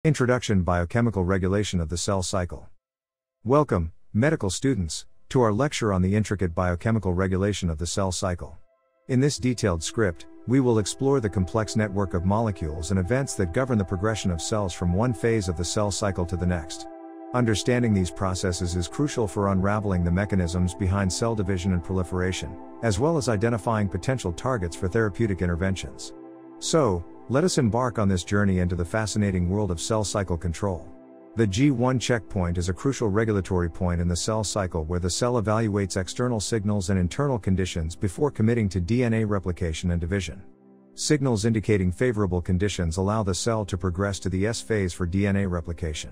Introduction: Biochemical Regulation of the Cell Cycle. Welcome, medical students, to our lecture on the intricate biochemical regulation of the cell cycle. In this detailed script, we will explore the complex network of molecules and events that govern the progression of cells from one phase of the cell cycle to the next. Understanding these processes is crucial for unraveling the mechanisms behind cell division and proliferation, as well as identifying potential targets for therapeutic interventions. So, let us embark on this journey into the fascinating world of cell cycle control. The G1 checkpoint is a crucial regulatory point in the cell cycle where the cell evaluates external signals and internal conditions before committing to DNA replication and division. Signals indicating favorable conditions allow the cell to progress to the S phase for DNA replication.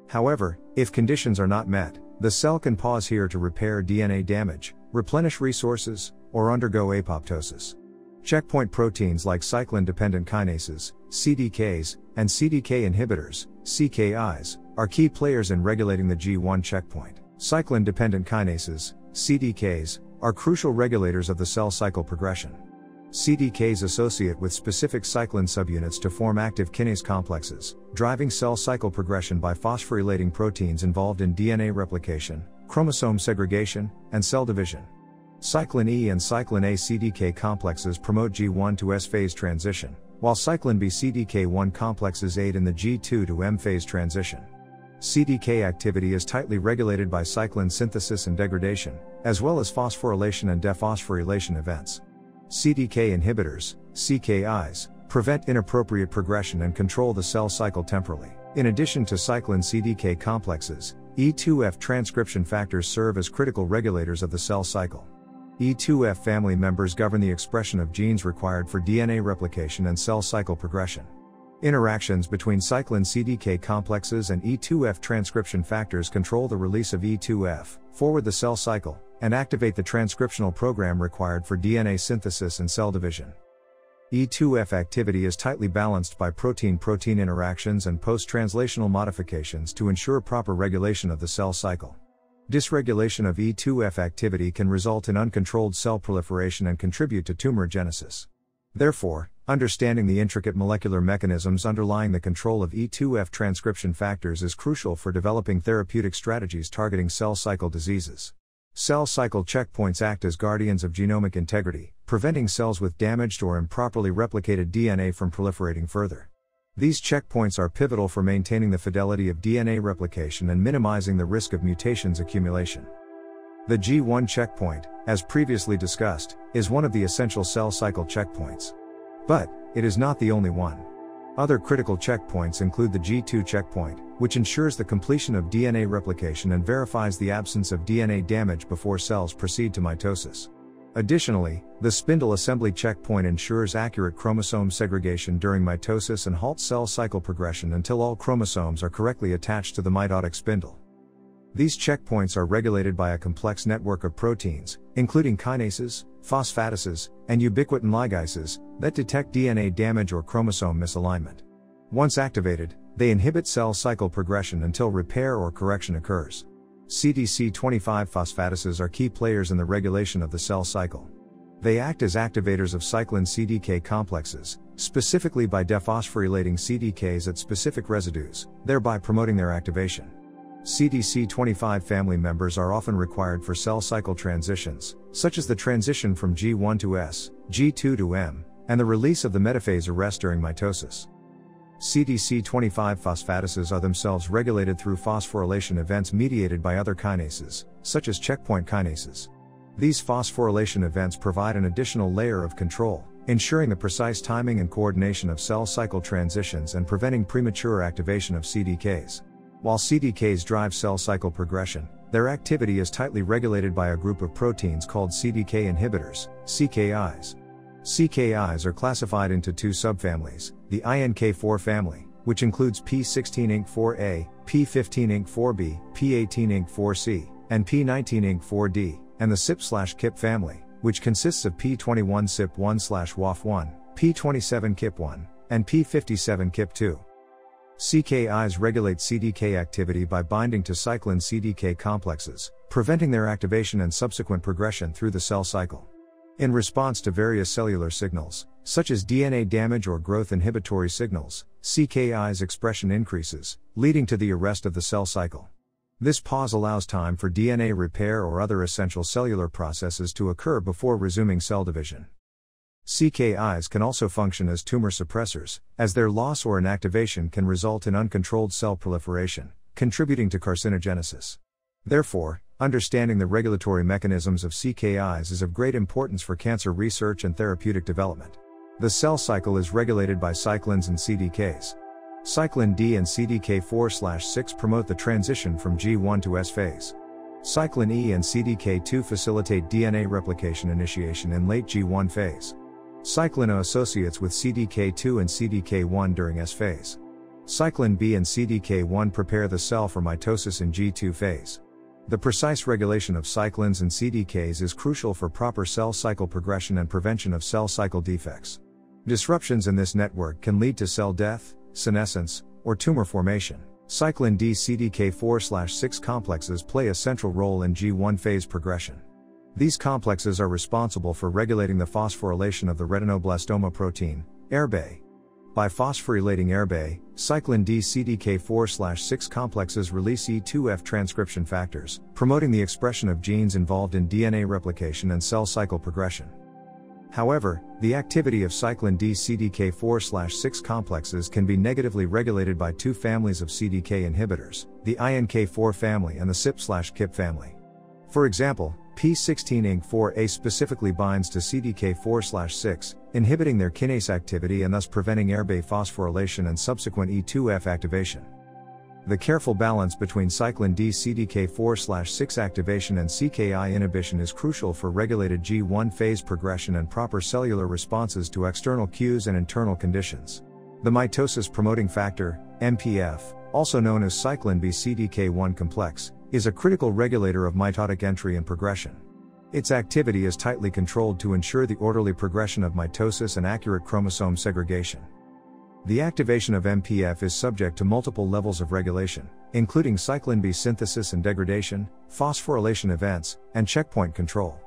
However, if conditions are not met, the cell can pause here to repair DNA damage, replenish resources, or undergo apoptosis. Checkpoint proteins like cyclin-dependent kinases, CDKs, and CDK inhibitors, CKIs, are key players in regulating the G1 checkpoint. Cyclin-dependent kinases, CDKs, are crucial regulators of the cell cycle progression. CDKs associate with specific cyclin subunits to form active kinase complexes, driving cell cycle progression by phosphorylating proteins involved in DNA replication, chromosome segregation, and cell division. Cyclin E and cyclin A CDK complexes promote G1 to S phase transition, while cyclin B CDK1 complexes aid in the G2 to M phase transition. CDK activity is tightly regulated by cyclin synthesis and degradation, as well as phosphorylation and dephosphorylation events. CDK inhibitors, CKIs, prevent inappropriate progression and control the cell cycle temporally. In addition to cyclin CDK complexes, E2F transcription factors serve as critical regulators of the cell cycle. E2F family members govern the expression of genes required for DNA replication and cell cycle progression. Interactions between cyclin CDK complexes and E2F transcription factors control the release of E2F, forward the cell cycle, and activate the transcriptional program required for DNA synthesis and cell division. E2F activity is tightly balanced by protein-protein interactions and post-translational modifications to ensure proper regulation of the cell cycle. Dysregulation of E2F activity can result in uncontrolled cell proliferation and contribute to tumorigenesis. Therefore, understanding the intricate molecular mechanisms underlying the control of E2F transcription factors is crucial for developing therapeutic strategies targeting cell cycle diseases. Cell cycle checkpoints act as guardians of genomic integrity, preventing cells with damaged or improperly replicated DNA from proliferating further. These checkpoints are pivotal for maintaining the fidelity of DNA replication and minimizing the risk of mutations accumulation. The G1 checkpoint, as previously discussed, is one of the essential cell cycle checkpoints. But, it is not the only one. Other critical checkpoints include the G2 checkpoint, which ensures the completion of DNA replication and verifies the absence of DNA damage before cells proceed to mitosis. Additionally, the spindle assembly checkpoint ensures accurate chromosome segregation during mitosis and halts cell cycle progression until all chromosomes are correctly attached to the mitotic spindle. These checkpoints are regulated by a complex network of proteins, including kinases, phosphatases, and ubiquitin ligases, that detect DNA damage or chromosome misalignment. Once activated, they inhibit cell cycle progression until repair or correction occurs. CDC25 phosphatases are key players in the regulation of the cell cycle. They act as activators of cyclin CDK complexes, specifically by dephosphorylating CDKs at specific residues, thereby promoting their activation. CDC25 family members are often required for cell cycle transitions, such as the transition from G1 to S, G2 to M, and the release of the metaphase arrest during mitosis. CDC25 phosphatases are themselves regulated through phosphorylation events mediated by other kinases, such as checkpoint kinases. These phosphorylation events provide an additional layer of control, ensuring the precise timing and coordination of cell cycle transitions and preventing premature activation of CDKs. While CDKs drive cell cycle progression, their activity is tightly regulated by a group of proteins called CDK inhibitors, CKIs. CKIs are classified into two subfamilies, the INK4 family, which includes P16INK4A, P15INK4B, P18INK4C, and P19INK4D, and the CYP/KIP family, which consists of P21CYP1/WAF1, P27KIP1, and P57KIP2. CKIs regulate CDK activity by binding to cyclin CDK complexes, preventing their activation and subsequent progression through the cell cycle. In response to various cellular signals, such as DNA damage or growth inhibitory signals, CKI's expression increases, leading to the arrest of the cell cycle. This pause allows time for DNA repair or other essential cellular processes to occur before resuming cell division. CKIs can also function as tumor suppressors, as their loss or inactivation can result in uncontrolled cell proliferation, contributing to carcinogenesis. Therefore, understanding the regulatory mechanisms of CKIs is of great importance for cancer research and therapeutic development. The cell cycle is regulated by cyclins and CDKs. Cyclin D and CDK4/6 promote the transition from G1 to S phase. Cyclin E and CDK2 facilitate DNA replication initiation in late G1 phase. Cyclin O associates with CDK2 and CDK1 during S phase. Cyclin B and CDK1 prepare the cell for mitosis in G2 phase. The precise regulation of cyclins and CDKs is crucial for proper cell cycle progression and prevention of cell cycle defects. Disruptions in this network can lead to cell death, senescence, or tumor formation. Cyclin D CDK4/6 complexes play a central role in G1 phase progression. These complexes are responsible for regulating the phosphorylation of the retinoblastoma protein, ERBA. By phosphorylating ERBA, cyclin D CDK4/6 complexes release E2F transcription factors, promoting the expression of genes involved in DNA replication and cell cycle progression. However, the activity of cyclin D CDK4/6 complexes can be negatively regulated by two families of CDK inhibitors, the INK4 family and the CYP/KIP family. For example, P16INK4A specifically binds to CDK4/6, inhibiting their kinase activity and thus preventing ERBA phosphorylation and subsequent E2F activation. The careful balance between cyclin D CDK4/6 activation and CKI inhibition is crucial for regulated G1 phase progression and proper cellular responses to external cues and internal conditions. The mitosis promoting factor, MPF, also known as cyclin B CDK1 complex, is a critical regulator of mitotic entry and progression. Its activity is tightly controlled to ensure the orderly progression of mitosis and accurate chromosome segregation. The activation of MPF is subject to multiple levels of regulation, including cyclin B synthesis and degradation, phosphorylation events, and checkpoint control.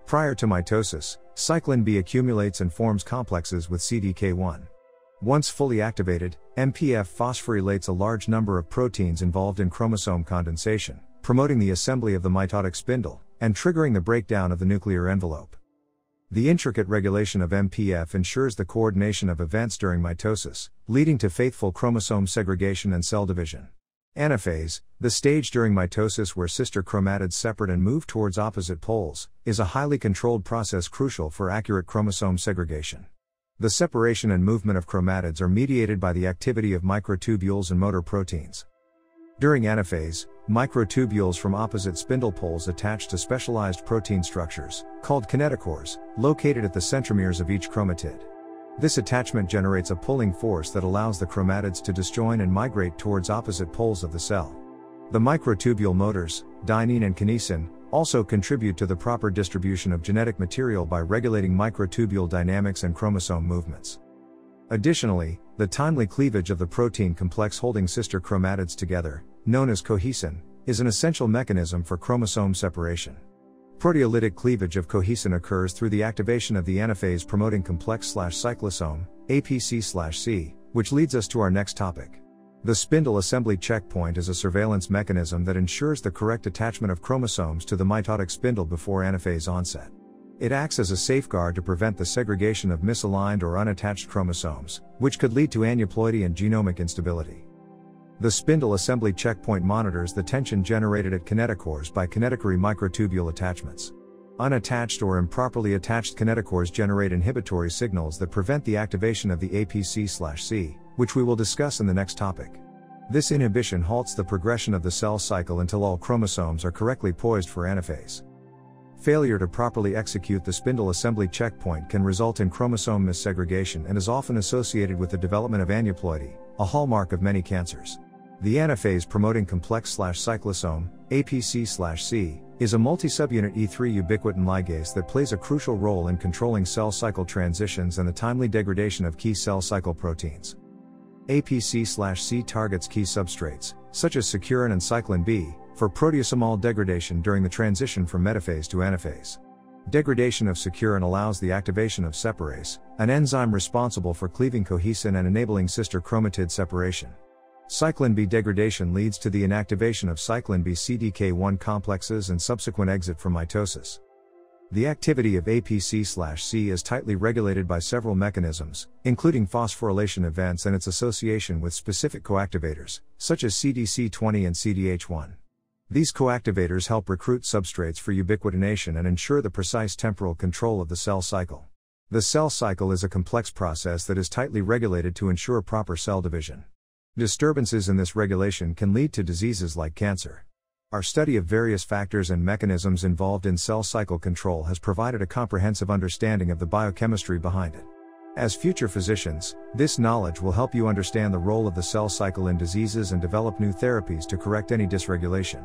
Prior to mitosis, cyclin B accumulates and forms complexes with CDK1. Once fully activated, MPF phosphorylates a large number of proteins involved in chromosome condensation, promoting the assembly of the mitotic spindle, and triggering the breakdown of the nuclear envelope. The intricate regulation of MPF ensures the coordination of events during mitosis, leading to faithful chromosome segregation and cell division. Anaphase, the stage during mitosis where sister chromatids separate and move towards opposite poles, is a highly controlled process crucial for accurate chromosome segregation. The separation and movement of chromatids are mediated by the activity of microtubules and motor proteins. During anaphase, microtubules from opposite spindle poles attach to specialized protein structures, called kinetochores, located at the centromeres of each chromatid. This attachment generates a pulling force that allows the chromatids to disjoin and migrate towards opposite poles of the cell. The microtubule motors, dynein and kinesin, also contribute to the proper distribution of genetic material by regulating microtubule dynamics and chromosome movements. Additionally, the timely cleavage of the protein complex holding sister chromatids together, known as cohesin, is an essential mechanism for chromosome separation. Proteolytic cleavage of cohesin occurs through the activation of the anaphase promoting complex/cyclosome, APC/C, which leads us to our next topic. The spindle assembly checkpoint is a surveillance mechanism that ensures the correct attachment of chromosomes to the mitotic spindle before anaphase onset. It acts as a safeguard to prevent the segregation of misaligned or unattached chromosomes, which could lead to aneuploidy and genomic instability. The spindle assembly checkpoint monitors the tension generated at kinetochores by kinetochory microtubule attachments. Unattached or improperly attached kinetochores generate inhibitory signals that prevent the activation of the APC/C, which we will discuss in the next topic. This inhibition halts the progression of the cell cycle until all chromosomes are correctly poised for anaphase. Failure to properly execute the spindle assembly checkpoint can result in chromosome missegregation and is often associated with the development of aneuploidy, a hallmark of many cancers. The anaphase promoting complex/cyclosome, APC/C, is a multi-subunit E3 ubiquitin ligase that plays a crucial role in controlling cell cycle transitions and the timely degradation of key cell cycle proteins. APC/C targets key substrates, such as securin and cyclin B, for proteasomal degradation during the transition from metaphase to anaphase. Degradation of securin allows the activation of separase, an enzyme responsible for cleaving cohesin and enabling sister chromatid separation. Cyclin B degradation leads to the inactivation of cyclin B CDK1 complexes and subsequent exit from mitosis. The activity of APC/C is tightly regulated by several mechanisms, including phosphorylation events and its association with specific coactivators, such as CDC20 and CDH1. These coactivators help recruit substrates for ubiquitination and ensure the precise temporal control of the cell cycle. The cell cycle is a complex process that is tightly regulated to ensure proper cell division. Disturbances in this regulation can lead to diseases like cancer. Our study of various factors and mechanisms involved in cell cycle control has provided a comprehensive understanding of the biochemistry behind it. As future physicians, this knowledge will help you understand the role of the cell cycle in diseases and develop new therapies to correct any dysregulation.